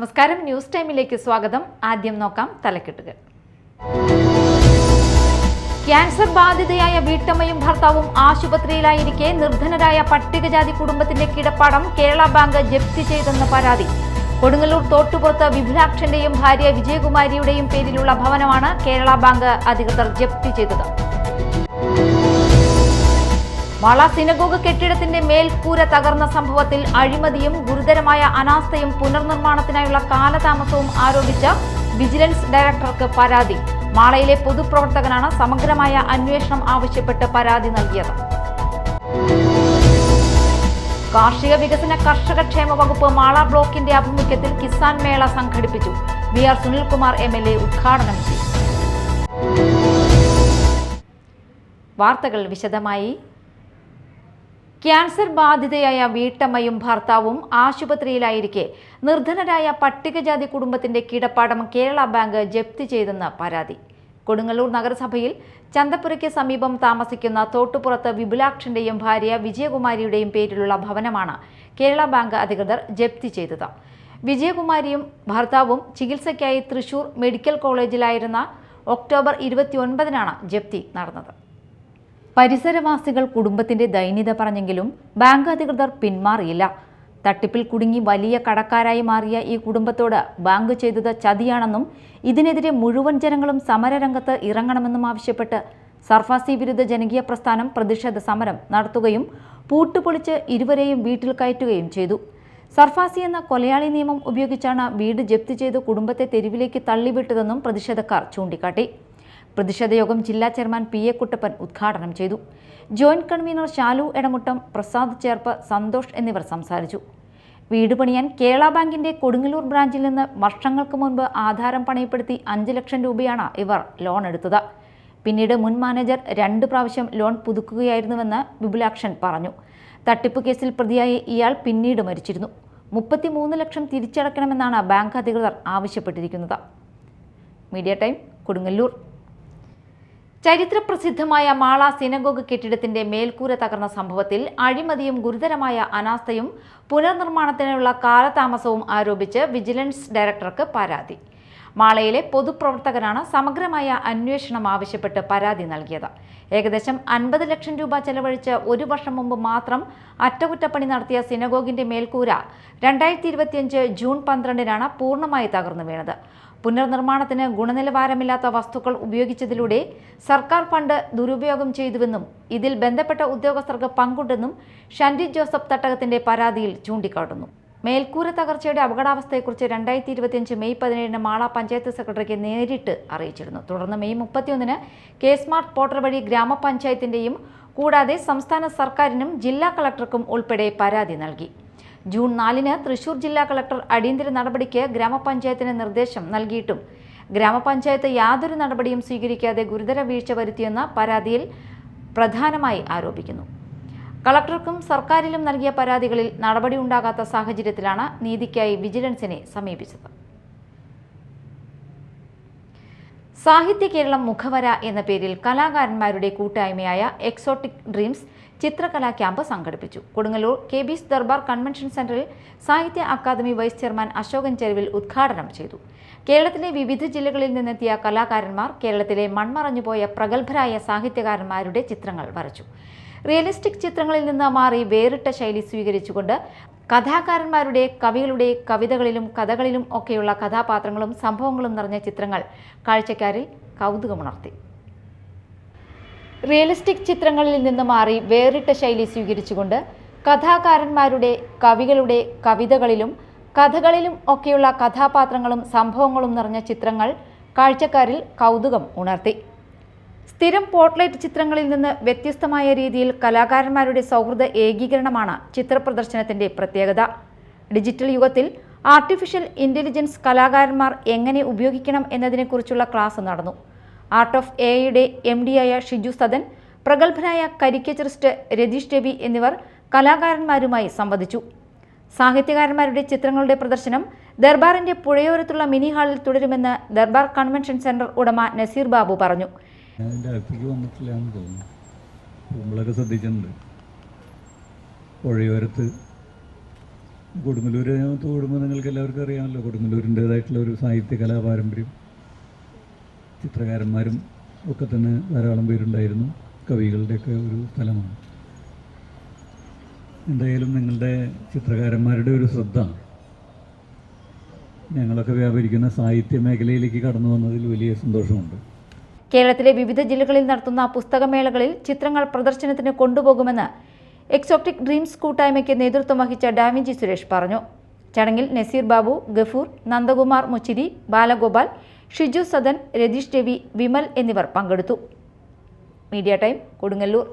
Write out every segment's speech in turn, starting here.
നമസ്കാരം, ന്യൂസ് ടൈമിലേക്ക് സ്വാഗതം. ആദ്യം നോക്കാം തലക്കെട്ടുകൾ. ക്യാൻസർ ബാധിതയായ വീട്ടമ്മയും ഭർത്താവും ആശുപത്രിയിലായിരിക്കെ നിർധനരായ പട്ടികജാതി കുടുംബത്തിന്റെ കിടപ്പാടം കേരള ബാങ്ക് ജപ്തി ചെയ്തെന്ന പരാതി. കൊടുങ്ങല്ലൂർ തോട്ടുപുറത്ത് വിപുലാക്ഷന്റെയും ഭാര്യ വിജയകുമാരിയുടെയും പേരിലുള്ള ഭവനമാണ് കേരള ബാങ്ക് അധികൃതർ ജപ്തി ചെയ്തത്. മാള സിനഗോഗ് കെട്ടിടത്തിന്റെ മേൽക്കൂര തകർന്ന സംഭവത്തിൽ അഴിമതിയും ഗുരുതരമായ അനാസ്ഥയും പുനർനിർമ്മാണത്തിനായുള്ള കാലതാമസവും ആരോപിച്ച് വിജിലൻസ് ഡയറക്ടർക്ക് പരാതി. മാളയിലെ പൊതുപ്രവർത്തകനാണ് സമഗ്രമായ അന്വേഷണം ആവശ്യപ്പെട്ട് പരാതി നൽകിയത്. കാർഷിക വികസന കർഷകക്ഷേമ വകുപ്പ് മാള ബ്ലോക്കിന്റെ ആഭിമുഖ്യത്തിൽ കിസാൻ മേള സംഘടിപ്പിച്ചു. വി.ആർ. സുനിൽകുമാർ എം.എൽ.എ ഉദ്ഘാടനം ചെയ്തു. വാർത്തകൾ വിശദമായി. ക്യാൻസർ ബാധിതയായ വീട്ടമ്മയും ഭർത്താവും ആശുപത്രിയിലായിരിക്കെ നിർധനരായ പട്ടികജാതി കുടുംബത്തിന്റെ കിടപ്പാടം കേരള ബാങ്ക് ജപ്തി ചെയ്തെന്ന് പരാതി. കൊടുങ്ങല്ലൂർ നഗരസഭയിൽ ചന്തപ്പുരയ്ക്ക് സമീപം താമസിക്കുന്ന തോട്ടുപുറത്ത് വിപുലാക്ഷന്റെയും ഭാര്യ വിജയകുമാരിയുടെയും പേരിലുള്ള ഭവനമാണ് കേരള ബാങ്ക് അധികൃതർ ജപ്തി ചെയ്തത്. വിജയകുമാരിയും ഭർത്താവും ചികിത്സയ്ക്കായി തൃശൂർ മെഡിക്കൽ കോളേജിലായിരുന്ന ഒക്ടോബർ 29-നാണ് ജപ്തി നടന്നത്. പരിസരവാസികൾ കുടുംബത്തിന്റെ ദൈന്യത പറഞ്ഞെങ്കിലും ബാങ്ക് അധികൃതർ പിന്മാറിയില്ല. തട്ടിപ്പിൽ കുടുങ്ങി വലിയ കടക്കാരായി മാറിയ ഈ കുടുംബത്തോട് ബാങ്ക് ചെയ്തത് ചതിയാണെന്നും ഇതിനെതിരെ മുഴുവൻ ജനങ്ങളും സമരരംഗത്ത് ഇറങ്ങണമെന്നും ആവശ്യപ്പെട്ട് സർഫാസി വിരുദ്ധ ജനകീയ പ്രസ്ഥാനം പ്രതിഷേധ സമരം നടത്തുകയും പൂട്ടുപൊളിച്ച് ഇരുവരെയും വീട്ടിൽ കയറ്റുകയും ചെയ്തു. സർഫാസി എന്ന കൊലയാളി നിയമം ഉപയോഗിച്ചാണ് വീട് ജപ്തി ചെയ്ത് കുടുംബത്തെ തെരുവിലേക്ക് തള്ളിവിട്ടതെന്നും പ്രതിഷേധക്കാർ ചൂണ്ടിക്കാട്ടി. പ്രതിഷേധയോഗം ജില്ലാ ചെയർമാൻ പി.എ. കുട്ടപ്പൻ ഉദ്ഘാടനം ചെയ്തു. ജോയിന്റ് കൺവീനർ ശാലു എടമുട്ടം, പ്രസാദ് ചേർപ്പ്, സന്തോഷ് എന്നിവർ സംസാരിച്ചു. വീട് പണിയാൻ കേരള ബാങ്കിന്റെ കൊടുങ്ങല്ലൂർ ബ്രാഞ്ചിൽ നിന്ന് വർഷങ്ങൾക്ക് മുൻപ് ആധാരം പണയപ്പെടുത്തി 5 ലക്ഷം രൂപയാണ് ഇവർ ലോൺ എടുത്തത്. പിന്നീട് മുൻ മാനേജർ 2 പ്രാവശ്യം ലോൺ പുതുക്കുകയായിരുന്നുവെന്ന് വിപുലാക്ഷൻ പറഞ്ഞു. തട്ടിപ്പ് കേസിൽ പ്രതിയായ ഇയാൾ പിന്നീട് മരിച്ചിരുന്നു. 33 ലക്ഷം തിരിച്ചടയ്ക്കണമെന്നാണ് ബാങ്ക് അധികൃതർ ആവശ്യപ്പെട്ടിരിക്കുന്നത്. Media time, Kodungallur. ചരിത്രപ്രസിദ്ധമായ മാള സിനഗോഗ് കെട്ടിടത്തിന്റെ മേൽക്കൂര തകർന്ന സംഭവത്തിൽ അഴിമതിയും ഗുരുതരമായ അനാസ്ഥയും പുനർനിർമ്മാണത്തിനുള്ള കാലതാമസവും ആരോപിച്ച് വിജിലൻസ് ഡയറക്ടർക്ക് പരാതി. മാളയിലെ പൊതുപ്രവർത്തകനാണ് സമഗ്രമായ അന്വേഷണം ആവശ്യപ്പെട്ട് പരാതി നൽകിയത്. ഏകദേശം 50 ലക്ഷം രൂപ ചെലവഴിച്ച് 1 വർഷം മുമ്പ് മാത്രം അറ്റകുറ്റപ്പണി നടത്തിയ സിനഗോഗിന്റെ മേൽക്കൂര 2025 ജൂൺ 12-നാണ് പൂർണ്ണമായി തകർന്നു വീണത്. പുനർനിർമ്മാണത്തിന് ഗുണനിലവാരമില്ലാത്ത വസ്തുക്കൾ ഉപയോഗിച്ചതിലൂടെ സർക്കാർ ഫണ്ട് ദുരുപയോഗം ചെയ്തുവെന്നും ഇതിൽ ബന്ധപ്പെട്ട ഉദ്യോഗസ്ഥർക്ക് പങ്കുണ്ടെന്നും ഷൻഡി ജോസഫ് തട്ടകത്തിന്റെ പരാതിയിൽ ചൂണ്ടിക്കാട്ടുന്നു. മേൽക്കൂര തകർച്ചയുടെ അപകടാവസ്ഥയെക്കുറിച്ച് 2025 മെയ് 17-ന് മാള പഞ്ചായത്ത് സെക്രട്ടറിക്ക് നേരിട്ട് അറിയിച്ചിരുന്നു. തുടർന്ന് മെയ് 31-ന് കെ സ്മാർട്ട് പോർട്ടൽ വഴി ഗ്രാമപഞ്ചായത്തിന്റെയും കൂടാതെ സംസ്ഥാന സർക്കാരിനും ജില്ലാ കളക്ടർക്കും ഉൾപ്പെടെ പരാതി നൽകി. ജൂൺ 4-ന് തൃശൂർ ജില്ലാ കളക്ടർ അടിയന്തര നടപടിക്ക് ഗ്രാമപഞ്ചായത്തിന് നിർദ്ദേശം നൽകിയിട്ടും ഗ്രാമപഞ്ചായത്ത് യാതൊരു നടപടിയും സ്വീകരിക്കാതെ ഗുരുതര വീഴ്ച വരുത്തിയെന്ന പരാതിയിൽ പ്രധാനമായി ആരോപിക്കുന്നു. കളക്ടർക്കും സർക്കാരിലും നൽകിയ പരാതികളിൽ നടപടി ഉണ്ടാകാത്ത സാഹചര്യത്തിലാണ് നീതിക്കായി വിജിലൻസിനെ സമീപിച്ചത്. സാഹിത്യ കേരളം മുഖവര എന്ന പേരിൽ കലാകാരന്മാരുടെ കൂട്ടായ്മയായ എക്സോട്ടിക് ഡ്രീംസ് ചിത്രകലാ ക്യാമ്പ് സംഘടിപ്പിച്ചു. കൊടുങ്ങല്ലൂർ കെ.ബി. ദർബാർ കൺവെൻഷൻ സെന്ററിൽ സാഹിത്യ അക്കാദമി വൈസ് ചെയർമാൻ അശോകൻ ചെരുവിൽ ഉദ്ഘാടനം ചെയ്തു. കേരളത്തിലെ വിവിധ ജില്ലകളിൽ നിന്നെത്തിയ കലാകാരന്മാർ കേരളത്തിലെ മൺമറഞ്ഞുപോയ പ്രഗത്ഭരായ സാഹിത്യകാരന്മാരുടെ ചിത്രങ്ങൾ വരച്ചു. റിയലിസ്റ്റിക് ചിത്രങ്ങളിൽ നിന്ന് മാറി വേറിട്ട ശൈലി സ്വീകരിച്ചുകൊണ്ട് കഥാകാരന്മാരുടെ കവികളുടെ കവിതകളിലും കഥകളിലും ഒക്കെയുള്ള കഥാപാത്രങ്ങളും സംഭവങ്ങളും നിറഞ്ഞ ചിത്രങ്ങൾ കാഴ്ചക്കാരിൽ കൗതുകമുണർത്തി. റിയലിസ്റ്റിക് ചിത്രങ്ങളിൽ നിന്ന് മാറി വേറിട്ട ശൈലി സ്വീകരിച്ചുകൊണ്ട് കഥാകാരന്മാരുടെ കവികളുടെ കവിതകളിലും കഥകളിലും ഒക്കെയുള്ള കഥാപാത്രങ്ങളും സംഭവങ്ങളും നിറഞ്ഞ ചിത്രങ്ങൾ കാഴ്ചക്കാരിൽ കൗതുകം ഉണർത്തി. സ്ഥിരം പോർട്ട്ലൈറ്റ് ചിത്രങ്ങളിൽ നിന്ന് വ്യത്യസ്തമായ രീതിയിൽ കലാകാരന്മാരുടെ സൗഹൃദ ഏകീകരണമാണ് ചിത്രപ്രദർശനത്തിന്റെ പ്രത്യേകത. ഡിജിറ്റൽ യുഗത്തിൽ ആർട്ടിഫിഷ്യൽ ഇന്റലിജൻസ് കലാകാരന്മാർ എങ്ങനെ ഉപയോഗിക്കണം എന്നതിനെക്കുറിച്ചുള്ള ക്ലാസ് നടന്നു. ആർട്ട് ഓഫ് എയുടെ MD-ആയ ഷിജു സദൻ, പ്രഗത്ഭനായ കരിക്കേച്ചറിസ്റ്റ് രതീഷ് രവി എന്നിവർ കലാകാരന്മാരുമായി സംവദിച്ചു. സാഹിത്യകാരന്മാരുടെ ചിത്രങ്ങളുടെ പ്രദർശനം ദർബാറിന്റെ പുഴയോരത്തുള്ള മിനി ഹാളിൽ തുടരുമെന്ന് ദർബാർ കൺവെൻഷൻ സെന്റർ ഉടമ നസീർ ബാബു പറഞ്ഞു. നമ്മളൊക്കെ ശ്രദ്ധിച്ചിട്ടുണ്ട്. പുഴയോരത്ത് കൊടുങ്ങല്ലൂര് തോടുമ്പോൾ നിങ്ങൾക്ക് എല്ലാവർക്കും അറിയാമല്ലോ, കൊടുങ്ങല്ലൂരിൻ്റേതായിട്ടുള്ള ഒരു സാഹിത്യ കലാപാരമ്പര്യം, ചിത്രകാരന്മാരും ഒക്കെ തന്നെ ധാരാളം പേരുണ്ടായിരുന്നു, കവികളുടെയൊക്കെ ഒരു സ്ഥലമാണ്. എന്തായാലും നിങ്ങളുടെ ചിത്രകാരന്മാരുടെ ഒരു ശ്രദ്ധ ഞങ്ങളൊക്കെ വ്യാപരിക്കുന്ന സാഹിത്യ മേഖലയിലേക്ക് കടന്നു വന്നതിൽ വലിയ സന്തോഷമുണ്ട്. കേരളത്തിലെ വിവിധ ജില്ലകളിൽ നടത്തുന്ന പുസ്തകമേളകളിൽ ചിത്രങ്ങൾ പ്രദർശനത്തിന് കൊണ്ടുപോകുമെന്ന് എക്സോട്ടിക് ഡ്രീംസ് കൂട്ടായ്മയ്ക്ക് നേതൃത്വം വഹിച്ച ഡാവിഞ്ചി സുരേഷ് പറഞ്ഞു. ചടങ്ങിൽ നസീർ ബാബു, ഗഫൂർ, നന്ദകുമാർ മുച്ചിരി, ബാലഗോപാൽ, ഷിജു സദൻ, രതീഷ് രവി, വിമൽ എന്നിവർ പങ്കെടുത്തു. Media time, Kodungallur.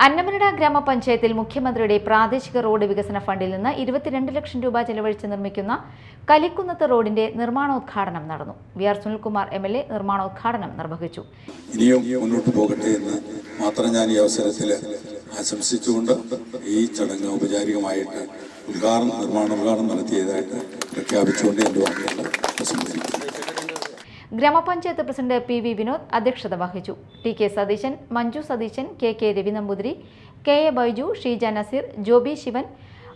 അന്നമനട ഗ്രാമപഞ്ചായത്തിൽ മുഖ്യമന്ത്രിയുടെ പ്രാദേശിക റോഡ് വികസന ഫണ്ടിൽ നിന്ന് 22 ലക്ഷം രൂപ ചെലവഴിച്ച് നിർമ്മിക്കുന്ന കലിക്കുന്നത്ത് റോഡിന്റെ നിർമ്മാണോദ്ഘാടനം നടന്നു. വി.ആർ. സുനിൽകുമാർ MLA നിർമ്മാണോദ്ഘാടനം നിർവഹിച്ചു. ഇനിയും മുന്നോട്ട് പോകട്ടെ എന്ന് മാത്രം ഞാൻ ഈ അവസരത്തിൽ ആശംസിച്ചുകൊണ്ട് ഈ ചടങ്ങ് ഔപചാരികമായിട്ട് നിർമ്മാണോദ്ഘാടനം നടത്തിയതായിട്ട് പ്രഖ്യാപിച്ചുകൊണ്ട് എൻ്റെ വാക്കുകൾ ഉപസംഹരിക്കുന്നു. ഗ്രാമപഞ്ചായത്ത് പ്രസിഡന്റ് PV വിനോദ് അധ്യക്ഷത വഹിച്ചു. TK Satheesan, Manju Satheesan, KK Ravi Namboothiri, KA Baiju, Sheeja Naseer, Joby Shivan,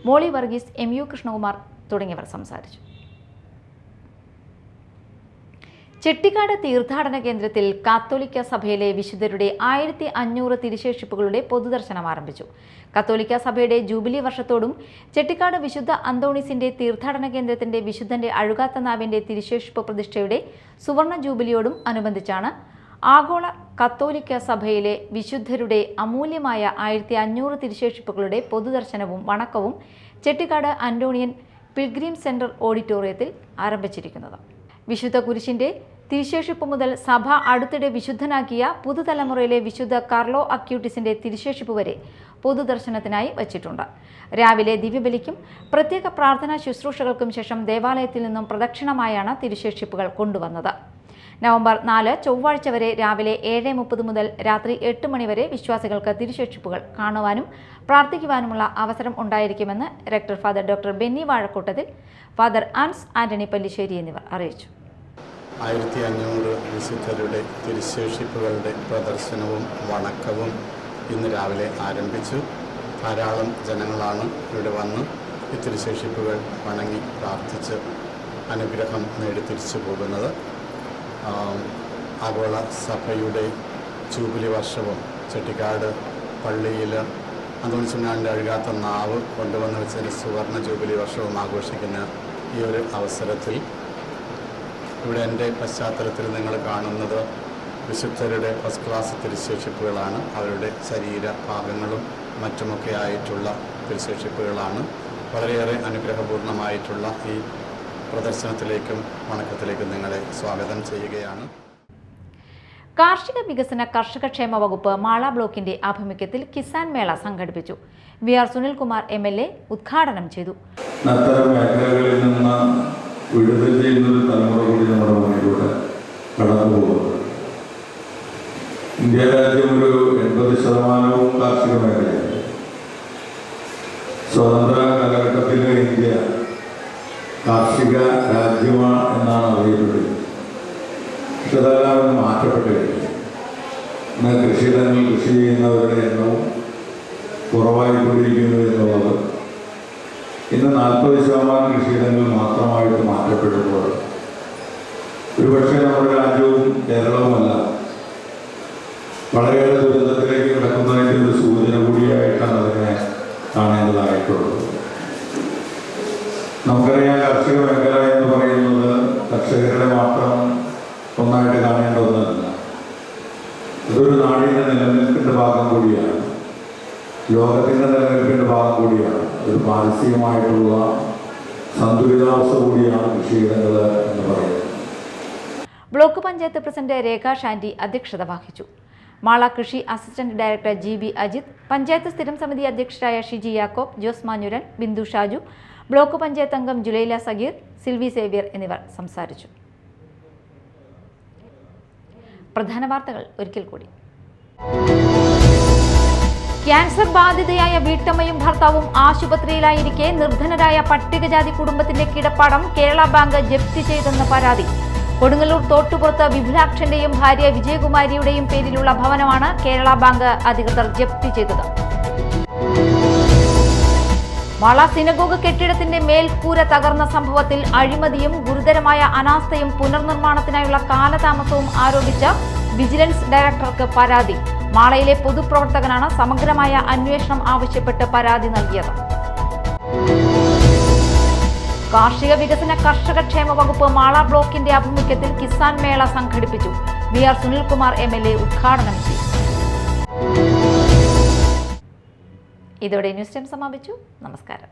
മോളി വർഗീസ്, MU കൃഷ്ണകുമാർ തുടങ്ങിയവർ സംസാരിച്ചു. ചെട്ടിക്കാട് തീർത്ഥാടന കേന്ദ്രത്തിൽ കാത്തോലിക്ക സഭയിലെ വിശുദ്ധരുടെ 1500 തിരുശേഷിപ്പുകളുടെ പൊതുദർശനം ആരംഭിച്ചു. കത്തോലിക്ക സഭയുടെ ജൂബിലി വർഷത്തോടും ചെട്ടിക്കാട് വിശുദ്ധ അന്തോണീസിന്റെ തീർത്ഥാടന കേന്ദ്രത്തിന്റെ വിശുദ്ധന്റെ അഴുകാത്ത നാവിന്റെ തിരുശേഷിപ്പ് പ്രതിഷ്ഠയുടെ സുവർണ ജൂബിലിയോടും അനുബന്ധിച്ചാണ് ആഗോള കത്തോലിക്ക സഭയിലെ വിശുദ്ധരുടെ അമൂല്യമായ 1500 തിരുശേഷിപ്പുകളുടെ പൊതുദർശനവും വണക്കവും ചെട്ടിക്കാട് അന്റോണിയൻ പിൽഗ്രീം സെന്റർ ഓഡിറ്റോറിയത്തിൽ ആരംഭിച്ചിരിക്കുന്നത്. വിശുദ്ധ കുരിശിന്റെ തിരുശേഷിപ്പ് മുതൽ സഭ അടുത്തിടെ വിശുദ്ധനാക്കിയ പുതുതലമുറയിലെ വിശുദ്ധ കാർലോ അക്യൂട്ടിസിന്റെ തിരുശേഷിപ്പ് വരെ പൊതുദർശനത്തിനായി വച്ചിട്ടുണ്ട്. രാവിലെ ദിവ്യബലിക്കും പ്രത്യേക പ്രാർത്ഥനാ ശുശ്രൂഷകൾക്കും ശേഷം ദേവാലയത്തിൽ നിന്നും പ്രദക്ഷിണമായാണ് തിരുശേഷിപ്പുകൾ കൊണ്ടുവന്നത്. നവംബർ 4 ചൊവ്വാഴ്ച വരെ രാവിലെ 7:30 മുതൽ രാത്രി 8 മണി വരെ വിശ്വാസികൾക്ക് തിരുശേഷിപ്പുകൾ കാണുവാനും പ്രാർത്ഥിക്കുവാനുമുള്ള അവസരം ഉണ്ടായിരിക്കുമെന്ന് rector father doctor Benny Vazhakkoottathil, father ആൻസ് ആന്റണി പല്ലിശ്ശേരി എന്നിവർ അറിയിച്ചു. 1500 വിശുദ്ധരുടെ തിരുശേഷിപ്പുകളുടെ പ്രദർശനവും വണക്കവും ഇന്ന് രാവിലെ ആരംഭിച്ചു. ധാരാളം ജനങ്ങളാണ് ഇവിടെ വന്ന് ഈ തിരുശേഷിപ്പുകൾ വണങ്ങി പ്രാർത്ഥിച്ച് അനുഗ്രഹം നേടി തിരിച്ചു പോകുന്നത്. ആഗോള സഭയുടെ ജൂബിലി വർഷവും ചെട്ടിക്കാട് പള്ളിയിൽ അന്തോണിസുനാളിൻ്റെ അഴുകാത്ത നാവ് കൊണ്ടുവന്ന് വെച്ചതിന് സുവർണ ജൂബിലി വർഷവും ആഘോഷിക്കുന്ന ഈ ഒരു അവസരത്തിൽ ഇവിടെ എൻ്റെ പശ്ചാത്തലത്തിൽ നിങ്ങൾ കാണുന്നത് വിശുദ്ധരുടെ ഫസ്റ്റ് ക്ലാസ് തിരുശേഷിപ്പുകളാണ്. അവരുടെ ശരീരഭാഗങ്ങളും മറ്റുമൊക്കെ ആയിട്ടുള്ള തിരുശേഷിപ്പുകളാണ്. വളരെയേറെ അനുഗ്രഹപൂർണമായിട്ടുള്ള ഈ പ്രദർശനത്തിലേക്കും വണക്കത്തിലേക്കും നിങ്ങളെ സ്വാഗതം ചെയ്യുകയാണ്. കാർഷിക വികസന കർഷകക്ഷേമ വകുപ്പ് മാള ബ്ലോക്കിന്റെ ആഭിമുഖ്യത്തിൽ കിസാൻ മേള സംഘടിപ്പിച്ചു. വി.ആർ. സുനിൽകുമാർ MLA ഉദ്ഘാടനം ചെയ്തു. വിടുതൽ ചെയ്യുന്നൊരു തലമുറ കൂടി നമ്മുടെ മുന്നിലൂടെ കടന്നു പോകുന്നത്. ഇന്ത്യ രാജ്യം ഒരു 80% കാർഷിക മേഖലയാണ്. സ്വതന്ത്ര കാലഘട്ടത്തിലെ ഇന്ത്യ കാർഷിക രാജ്യമാണ് എന്നാണ് അറിയപ്പെട്ടത്. ഇതെല്ലാം മാറ്റപ്പെട്ടിരിക്കുന്നു. ഇന്ന് കൃഷിയിടങ്ങളിൽ കൃഷി ചെയ്യുന്നവരുടെ എണ്ണവും കുറവായിക്കൊണ്ടിരിക്കുന്നു എന്നുള്ളത് ഇന്ന് 40% കൃഷിയിടങ്ങൾ മാത്രമായിട്ട് മാറ്റപ്പെടുമ്പോൾ ഒരുപക്ഷെ നമ്മുടെ രാജ്യവും കേരളവുമല്ല വളരെയേറെ ദുരിതത്തിലേക്ക് കിടക്കുന്നതിൻ്റെ ഒരു സൂചന കൂടിയായിട്ടാണ് അതിനെ കാണേണ്ടതായിട്ടുള്ളത്. നമുക്കറിയാം, കാർഷിക മേഖല എന്ന് പറയുന്നത് കർഷകരുടെ മാത്രം ഒന്നായിട്ട് കാണേണ്ട ഒന്നല്ല. ഇതൊരു നാടിൻ്റെ നിലനിൽപ്പിൻ്റെ ഭാഗം കൂടിയാണ്, ലോകത്തിൻ്റെ നിലനിൽപ്പിൻ്റെ ഭാഗം കൂടിയാണ്, ഒരു മാനസികമായിട്ടുള്ള സന്തുലിതാവസ്ഥ കൂടിയാണ് കൃഷിയിടങ്ങൾ എന്ന് പറയുന്നത്. ബ്ലോക്ക് പഞ്ചായത്ത് പ്രസിഡന്റ് രേഖ ഷാൻഡി അധ്യക്ഷത വഹിച്ചു. മാള കൃഷി assistant director GB Ajith, panchayat സ്ഥിരം സമിതി അധ്യക്ഷരായ ഷിജി യാക്കോബ്, ജോസ് മാഞ്ഞുരൻ, ബിന്ദു ഷാജു, ബ്ലോക്ക് പഞ്ചായത്ത് അംഗം ജുലൈല സഗീർ, സിൽവി സേവ്യർ എന്നിവർ സംസാരിച്ചു. പ്രധാന വാർത്തകൾ ഒരിക്കൽ കൂടി. ക്യാൻസർ ബാധിതയായ വീട്ടമ്മയും ഭർത്താവും ആശുപത്രിയിലായിരിക്കെ നിർധനരായ പട്ടികജാതി കുടുംബത്തിന്റെ കിടപ്പാടം കേരള ബാങ്ക് ജപ്തി ചെയ്തെന്ന പരാതി. കൊടുങ്ങല്ലൂർ തോട്ടുപുറത്ത് വിപുലാക്ഷന്റെയും ഭാര്യ വിജയകുമാരിയുടെയും പേരിലുള്ള ഭവനമാണ് കേരള ബാങ്ക് അധികൃതർ ജപ്തി ചെയ്തത്. മാള സിനഗോഗ് കെട്ടിടത്തിന്റെ മേൽക്കൂര തകർന്ന സംഭവത്തിൽ അഴിമതിയും ഗുരുതരമായ അനാസ്ഥയും പുനർനിർമ്മാണത്തിനായുള്ള കാലതാമസവും ആരോപിച്ച വിജിലൻസ് ഡയറക്ടർക്ക് പരാതി. മാളയിലെ പൊതുപ്രവർത്തകനാണ് സമഗ്രമായ അന്വേഷണം ആവശ്യപ്പെട്ട് പരാതി നൽകിയത്. കാർഷിക വികസന കർഷകക്ഷേമ വകുപ്പ് മാള ബ്ലോക്കിന്റെ ആഭിമുഖ്യത്തിൽ കിസാൻ മേള സംഘടിപ്പിച്ചു. VR സുനിൽകുമാർ MLA ഉദ്ഘാടനം ചെയ്തു. ഇതോടെ ന്യൂസ് ടൈം സമാപിച്ചു. നമസ്കാരം.